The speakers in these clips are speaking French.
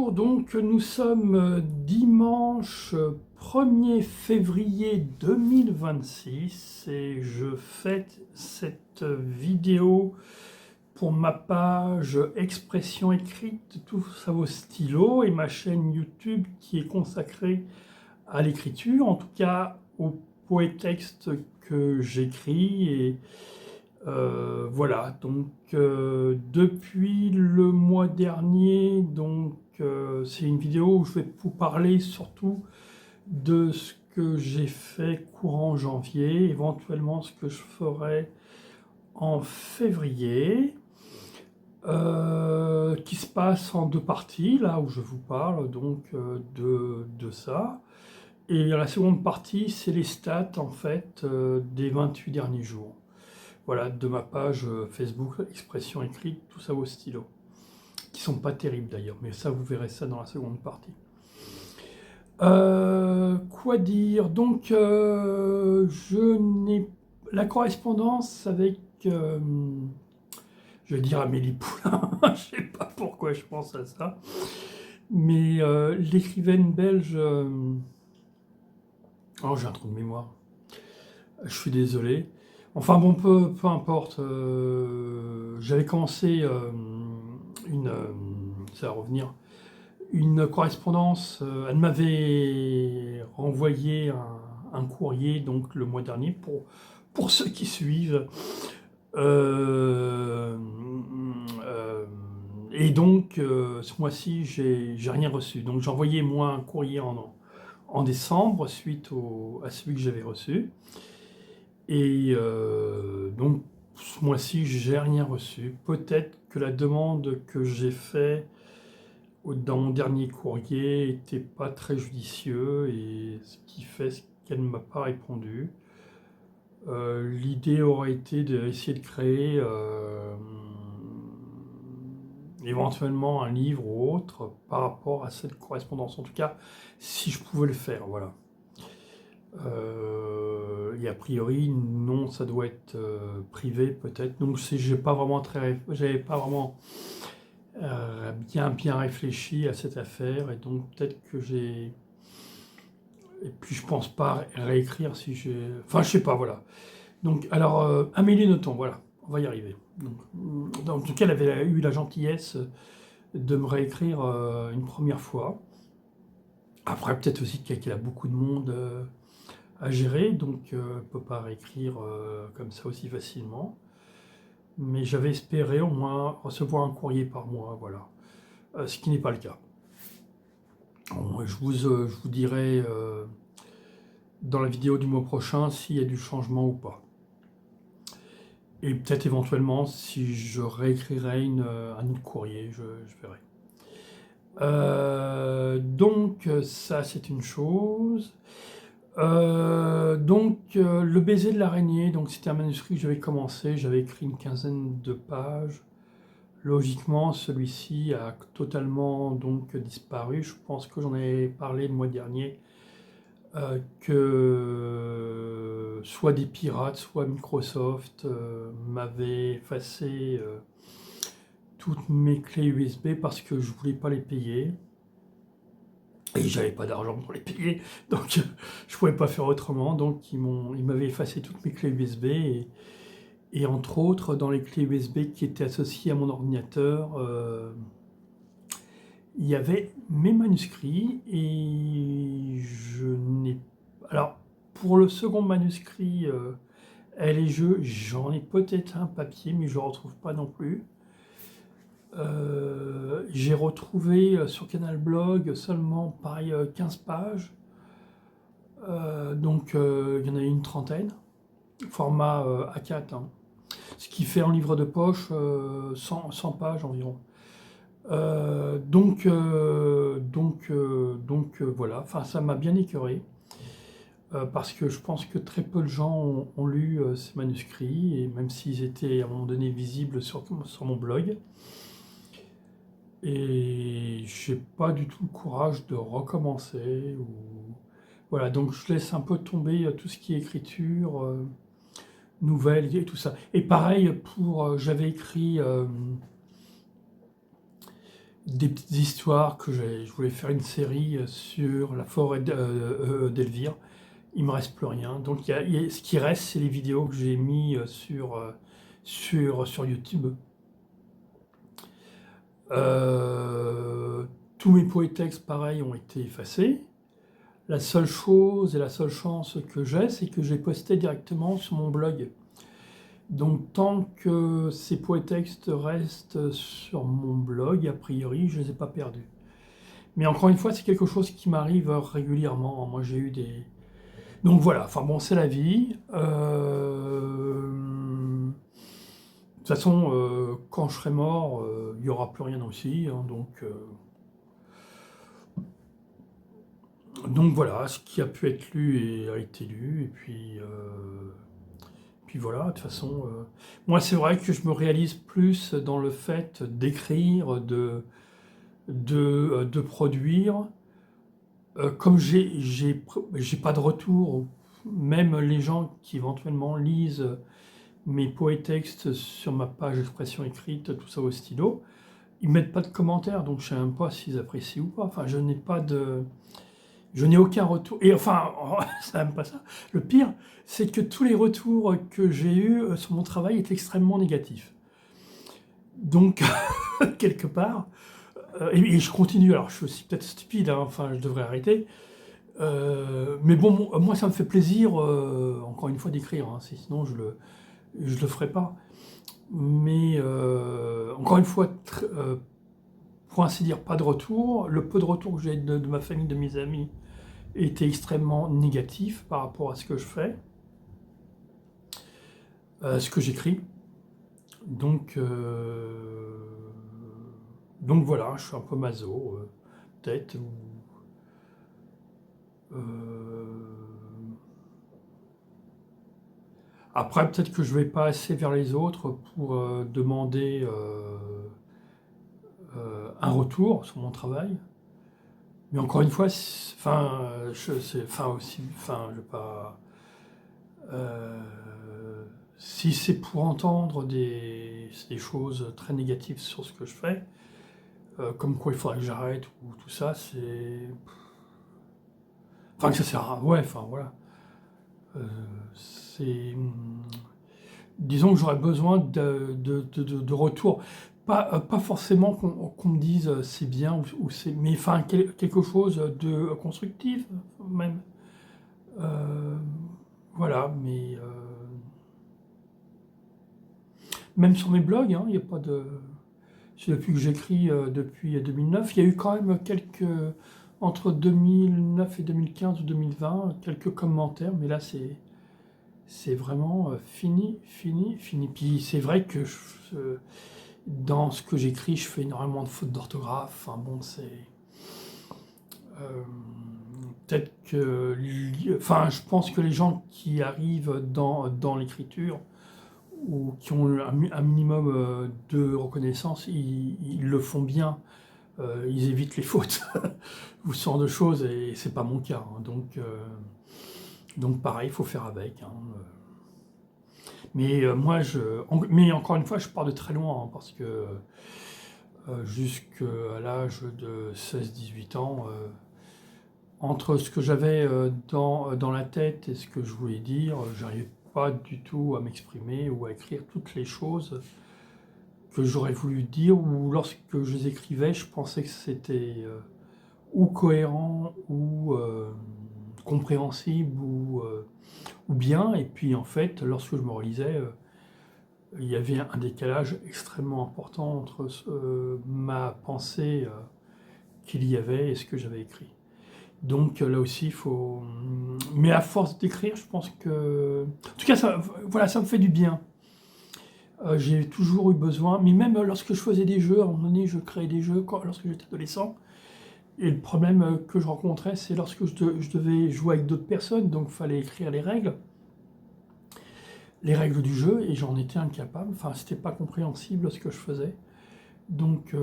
Bonjour, donc nous sommes dimanche 1er février 2026 et je fais cette vidéo pour ma page Expression écrite, tout ça au stylo, et ma chaîne YouTube qui est consacrée à l'écriture, en tout cas au poétexte que j'écris. Et voilà, donc depuis le mois dernier, c'est une vidéo où je vais vous parler surtout de ce que j'ai fait courant janvier, éventuellement ce que je ferai en février, qui se passe en deux parties, là où je vous parle donc de ça. Et la seconde partie, c'est les stats en fait des 28 derniers jours. Voilà, de ma page Facebook, Expression écrite, tout ça au stylo. Qui sont pas terribles d'ailleurs, mais ça vous verrez ça dans la seconde partie. Quoi dire? Donc, je n'ai la correspondance avec, je vais dire Amélie Poulain, je sais pas pourquoi je pense à ça, mais l'écrivaine belge, oh j'ai un trou de mémoire, je suis désolé. Enfin bon, peu importe. J'avais commencé ça va revenir, une correspondance. Elle m'avait renvoyé un courrier donc le mois dernier pour ceux qui suivent. Euh, et donc ce mois-ci, j'ai rien reçu. Donc j'ai envoyé moi un courrier en décembre suite à celui que j'avais reçu. Et donc, ce mois-ci, j'ai rien reçu. Peut-être que la demande que j'ai faite dans mon dernier courrier n'était pas très judicieux, et ce qui fait qu'elle ne m'a pas répondu. L'idée aurait été d'essayer de créer éventuellement un livre ou autre par rapport à cette correspondance. En tout cas, si je pouvais le faire, voilà. Et a priori, non, ça doit être privé peut-être. Donc j'avais pas vraiment bien réfléchi à cette affaire, et donc peut-être que j'ai. Et puis je pense pas réécrire si j'ai. Enfin, je sais pas, voilà. Donc, alors, Amélie Nothomb, voilà, on va y arriver. Donc, en tout cas, elle avait eu la gentillesse de me réécrire une première fois. Après, peut-être aussi qu'elle a beaucoup de monde à gérer, donc elle ne peut pas réécrire comme ça aussi facilement. Mais j'avais espéré au moins recevoir un courrier par mois, voilà. Ce qui n'est pas le cas. Bon, je vous dirai dans la vidéo du mois prochain s'il y a du changement ou pas. Et peut-être éventuellement si je réécrirai un autre courrier, je verrai. Donc ça c'est une chose. Le baiser de l'araignée, donc c'était un manuscrit que j'avais commencé, j'avais écrit une quinzaine de pages. Logiquement, celui-ci a totalement donc disparu. Je pense que j'en ai parlé le mois dernier, que soit des pirates, soit Microsoft m'avaient effacé toutes mes clés USB parce que je voulais pas les payer. Et j'avais pas d'argent pour les payer, donc je pouvais pas faire autrement. Donc ils m'avaient effacé toutes mes clés USB, et entre autres dans les clés USB qui étaient associées à mon ordinateur, il y avait mes manuscrits, et je n'ai. Alors pour le second manuscrit, Elle et je, j'en ai peut-être un papier, mais je ne le retrouve pas non plus. J'ai retrouvé sur Canal Blog seulement pareil 15 pages. Il y en a une trentaine, format A4, hein. Ce qui fait en livre de poche 100 pages environ. Voilà, enfin ça m'a bien écœuré, parce que je pense que très peu de gens ont lu ces manuscrits, et même s'ils étaient à un moment donné visibles sur mon blog. Et j'ai pas du tout le courage de recommencer. Voilà, donc je laisse un peu tomber tout ce qui est écriture, nouvelles et tout ça. Et pareil j'avais écrit des petites histoires que je voulais faire une série sur la forêt d'Elvire. Il me reste plus rien. Donc ce qui reste, c'est les vidéos que j'ai mis sur YouTube. Tous mes poétextes, pareil, ont été effacés. La seule chose et la seule chance que j'ai, c'est que j'ai posté directement sur mon blog. Donc tant que ces poétextes restent sur mon blog, a priori, je ne les ai pas perdus. Mais encore une fois, c'est quelque chose qui m'arrive régulièrement. Moi, j'ai eu des... Donc voilà, enfin bon, c'est la vie. De toute façon, quand je serai mort, il n'y aura plus rien aussi. Hein, donc voilà, ce qui a pu être lu a été lu. Et puis voilà, de toute façon, moi c'est vrai que je me réalise plus dans le fait d'écrire, de produire. Comme j'ai pas de retour, même les gens qui éventuellement lisent mes poétextes sur ma page expression écrite, tout ça au stylo, ils mettent pas de commentaires, donc je sais même pas s'ils apprécient ou pas. Enfin, je n'ai aucun retour. Et enfin, c'est même pas ça. Le pire, c'est que tous les retours que j'ai eus sur mon travail étaient extrêmement négatifs. Donc, quelque part, et je continue, alors je suis aussi peut-être stupide, hein, enfin je devrais arrêter, mais bon, moi ça me fait plaisir, encore une fois, d'écrire, hein, sinon je le ferai pas. Mais encore une fois, pour ainsi dire, pas de retour. Le peu de retour que j'ai de ma famille, de mes amis, était extrêmement négatif par rapport à ce que je fais, ce que j'écris. Donc, donc voilà, je suis un peu maso, peut-être. Après, peut-être que je vais pas assez vers les autres pour demander un retour sur mon travail. Mais encore une fois, enfin, je vais pas. euh, Si c'est pour entendre des choses très négatives sur ce que je fais, comme quoi il faudrait que j'arrête ou tout ça, c'est. Enfin, que ça sert à. Ouais, enfin voilà. Euh, c'est. Disons que j'aurais besoin de retour. Pas forcément qu'on me dise c'est bien ou c'est. Mais enfin, quelque chose de constructif, même. Euh, voilà, mais. Même sur mes blogs, hein, il n'y a pas de. C'est depuis que j'écris depuis 2009. Il y a eu quand même entre 2009 et 2015 ou 2020, quelques commentaires, mais là c'est vraiment fini, fini, fini. Puis c'est vrai que dans ce que j'écris, je fais énormément de fautes d'orthographe. Enfin bon, c'est euh, peut-être que, enfin, je pense que les gens qui arrivent dans l'écriture ou qui ont un minimum de reconnaissance, ils le font bien. Ils évitent les fautes ou ce genre de choses, et c'est pas mon cas. Hein. Donc pareil, il faut faire avec. Hein. Mais mais encore une fois, je pars de très loin, hein, parce que jusqu'à l'âge de 16-18 ans, entre ce que j'avais dans la tête et ce que je voulais dire, j'arrivais pas du tout à m'exprimer ou à écrire toutes les choses que j'aurais voulu dire, ou lorsque je les écrivais, je pensais que c'était ou cohérent ou compréhensible ou bien, et puis en fait, lorsque je me relisais, il y avait un décalage extrêmement important entre ma pensée qu'il y avait et ce que j'avais écrit. Donc là aussi, il faut... Mais à force d'écrire, je pense que... En tout cas, voilà, ça me fait du bien. J'ai toujours eu besoin, mais même lorsque je faisais des jeux, à un moment donné, je créais des jeux lorsque j'étais adolescent. Et le problème que je rencontrais, c'est lorsque je devais jouer avec d'autres personnes, donc il fallait écrire les règles du jeu, et j'en étais incapable. Enfin, c'était pas compréhensible ce que je faisais. Donc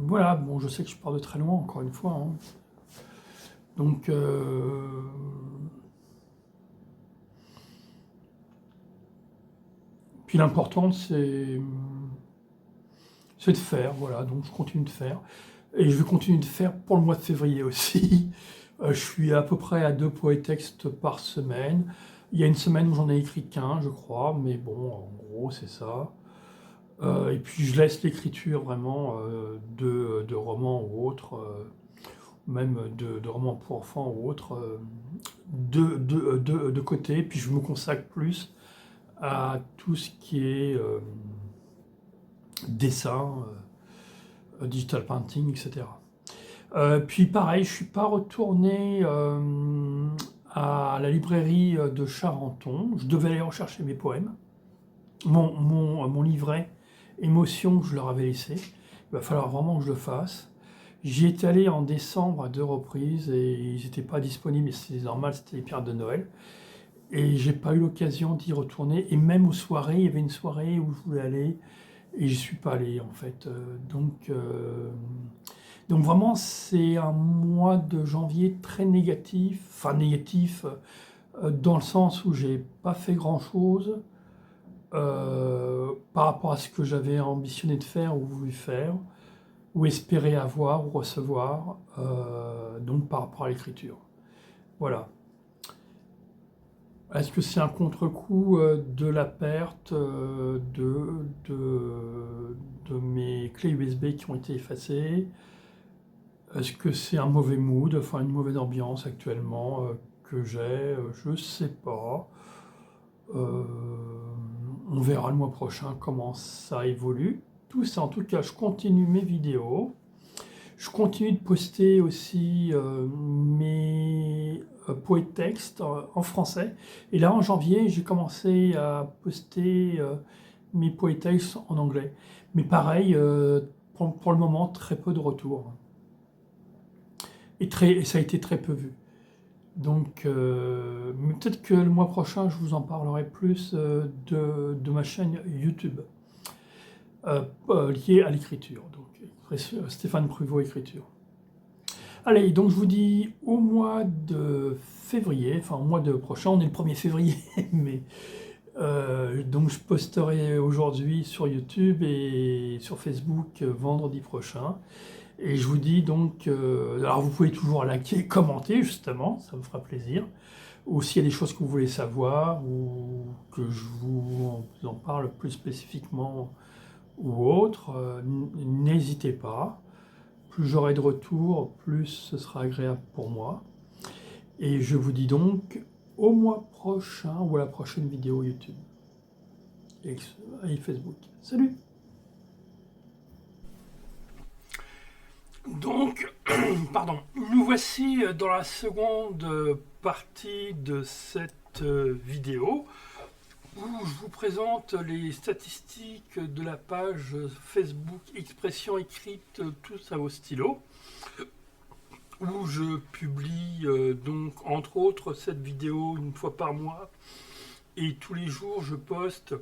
voilà, bon, je sais que je pars de très loin, encore une fois. Hein. Donc puis l'important, c'est de faire, voilà. Donc je continue de faire. Et je vais continuer de faire pour le mois de février aussi. Je suis à peu près à 2 poétextes par semaine. Il y a une semaine où j'en ai écrit qu'un, je crois, mais bon, en gros, c'est ça. Et puis je laisse l'écriture vraiment de romans ou autres, même de romans pour enfants ou autres, de côté. Puis je me consacre plus à tout ce qui est dessin, digital painting, etc. Puis pareil, je ne suis pas retourné à la librairie de Charenton. Je devais aller rechercher mes poèmes. Mon livret émotion, je leur avais laissé. Il va falloir vraiment que je le fasse. J'y étais allé en décembre à 2 reprises et ils n'étaient pas disponibles, et c'est normal, c'était les périodes de Noël. Et j'ai pas eu l'occasion d'y retourner. Et même aux soirées, il y avait une soirée où je voulais aller et j'y suis pas allé en fait. Donc vraiment, c'est un mois de janvier très négatif, enfin négatif dans le sens où j'ai pas fait grand-chose par rapport à ce que j'avais ambitionné de faire ou voulu faire, ou espérer avoir ou recevoir, donc par rapport à l'écriture. Voilà. Est-ce que c'est un contre-coup de la perte de mes clés USB qui ont été effacées? Est-ce que c'est un mauvais mood, enfin une mauvaise ambiance actuellement que j'ai? Je ne sais pas. On verra le mois prochain comment ça évolue. Tout ça, en tout cas, je continue mes vidéos. Je continue de poster aussi mes poétextes en français. Et là, en janvier, j'ai commencé à poster mes poétextes en anglais. Mais pareil, pour le moment, très peu de retours. Et ça a été très peu vu. Donc, mais peut-être que le mois prochain, je vous en parlerai plus de ma chaîne YouTube liée à l'écriture. Donc, Stéphane Pruvot Écriture. Allez, donc je vous dis au mois de février, enfin au mois de prochain, on est le 1er février, mais donc je posterai aujourd'hui sur YouTube et sur Facebook vendredi prochain. Et je vous dis donc, alors vous pouvez toujours liker, commenter justement, ça me fera plaisir. Ou s'il y a des choses que vous voulez savoir ou que je vous en parle plus spécifiquement ou autre, n'hésitez pas. Plus j'aurai de retours, plus ce sera agréable pour moi. Et je vous dis donc au mois prochain ou à la prochaine vidéo YouTube et Facebook. Salut! Donc, pardon, nous voici dans la seconde partie de cette vidéo où je vous présente les statistiques de la page Facebook Expression écrite tous à vos stylos, où je publie donc entre autres cette vidéo une fois par mois et tous les jours je poste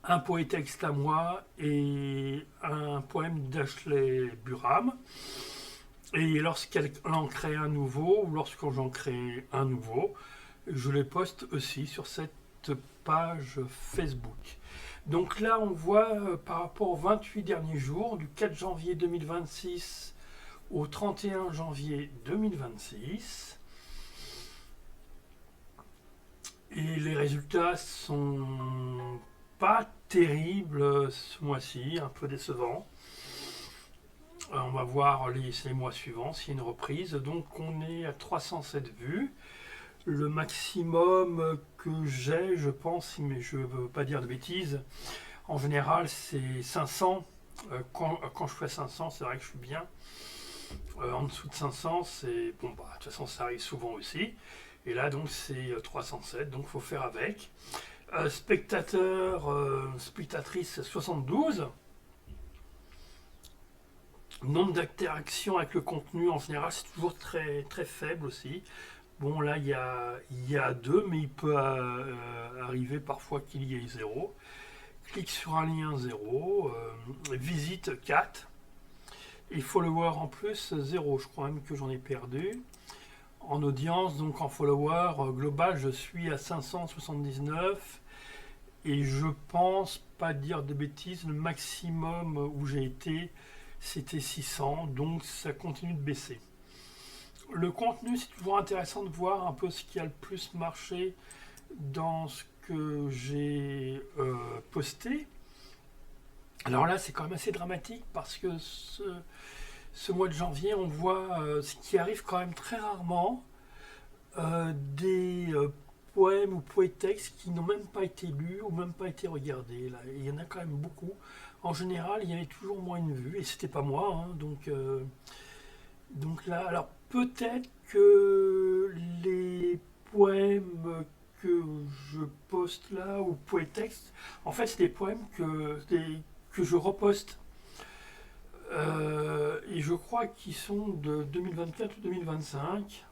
un poétexte à moi et un poème d'Ashley Burham. Et lorsqu'elle en crée un nouveau, ou lorsque j'en crée un nouveau, je les poste aussi sur cette page Facebook. Donc là, on voit par rapport aux 28 derniers jours, du 4 janvier 2026 au 31 janvier 2026. Et les résultats sont pas terrible ce mois-ci, un peu décevant. On va voir les mois suivants s'il y a une reprise. Donc on est à 307 vues. Le maximum que j'ai, je pense, mais je ne veux pas dire de bêtises, en général c'est 500. Quand je fais 500, c'est vrai que je suis bien. En dessous de 500, c'est bon, bah, de toute façon ça arrive souvent aussi. Et là donc c'est 307, donc il faut faire avec. Spectateurs, spectatrices 72. Nombre d'interactions avec le contenu en général c'est toujours très, très faible aussi. Bon là il y a 2 mais il peut arriver parfois qu'il y ait 0. Clique sur un lien 0. Visite 4. Et follower en plus 0. Je crois même que j'en ai perdu. En audience, donc en follower global, je suis à 579 et je pense pas dire de bêtises, le maximum où j'ai été, c'était 600, donc ça continue de baisser. Le contenu, c'est toujours intéressant de voir un peu ce qui a le plus marché dans ce que j'ai posté. Alors là, c'est quand même assez dramatique parce que ce mois de janvier, on voit ce qui arrive quand même très rarement, des poèmes ou poétextes qui n'ont même pas été lus ou même pas été regardés. Là. Il y en a quand même beaucoup. En général, il y avait toujours moins une vue, et c'était pas moi, hein, donc là, alors peut-être que les poèmes que je poste là, ou poétextes, en fait, c'est des poèmes que je reposte. Et je crois qu'ils sont de 2024 ou 2025.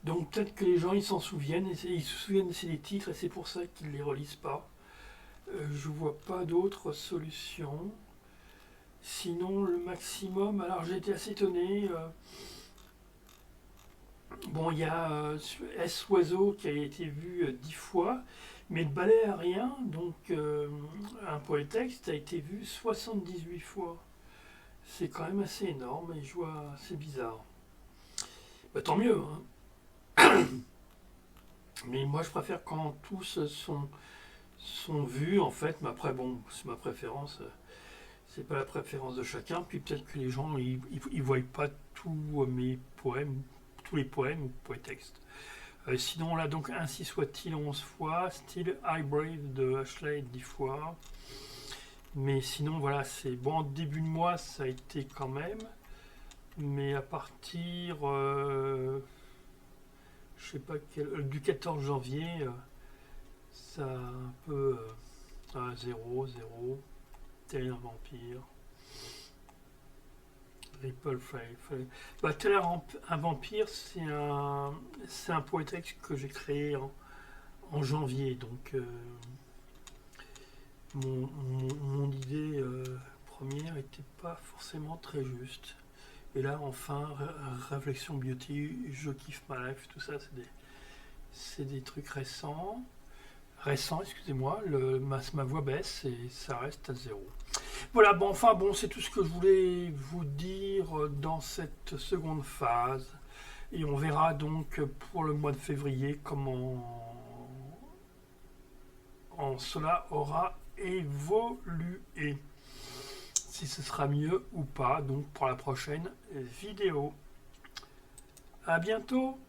Donc peut-être que les gens ils s'en souviennent, et ils se souviennent c'est des titres et c'est pour ça qu'ils ne les relisent pas. Je vois pas d'autres solutions. Sinon le maximum, alors j'ai été assez étonné. Bon, il y a S Oiseau qui a été vu 10 fois, mais le ballet aérien, donc un poétexte, a été vu 78 fois. C'est quand même assez énorme et je vois, c'est bizarre. Bah, tant mieux, hein. Mais moi je préfère quand tous sont vus en fait, mais après bon, c'est ma préférence, c'est pas la préférence de chacun, puis peut-être que les gens ils voient pas tous mes poèmes, tous les poèmes ou poétextes. Sinon là donc ainsi soit-il 11 fois, Still I Brave de Ashley 10 fois. Mais sinon voilà, c'est bon, début de mois ça a été quand même, mais à partir je sais pas du 14 janvier, ça a un peu 0, 0, Tel un vampire, Ripple Fire. Bah, Tel un vampire, c'est un poétexte que j'ai créé en janvier, donc mon idée première n'était pas forcément très juste. Et là, enfin, réflexion beauty, je kiffe ma life, tout ça, c'est des trucs récents. Récents, excusez-moi, ma voix baisse et ça reste à zéro. Voilà, bon, enfin, bon, c'est tout ce que je voulais vous dire dans cette seconde phase. Et on verra donc pour le mois de février comment cela aura évolué. Si ce sera mieux ou pas, donc pour la prochaine vidéo. À bientôt!